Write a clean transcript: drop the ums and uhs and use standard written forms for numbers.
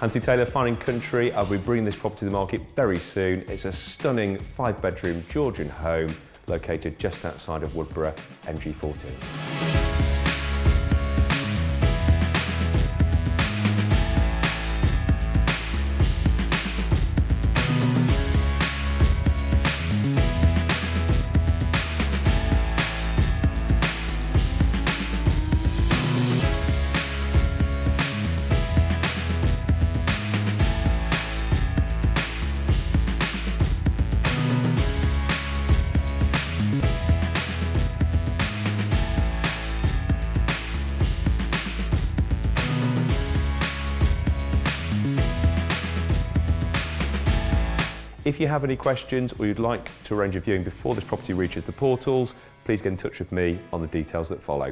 Anthony Taylor, Fine & Country. I'll be bringing this property to the market very soon. It's a stunning 5-bedroom Georgian home located just outside of Woodborough, NG14. If you have any questions or you'd like to arrange a viewing before this property reaches the portals, please get in touch with me on the details that follow.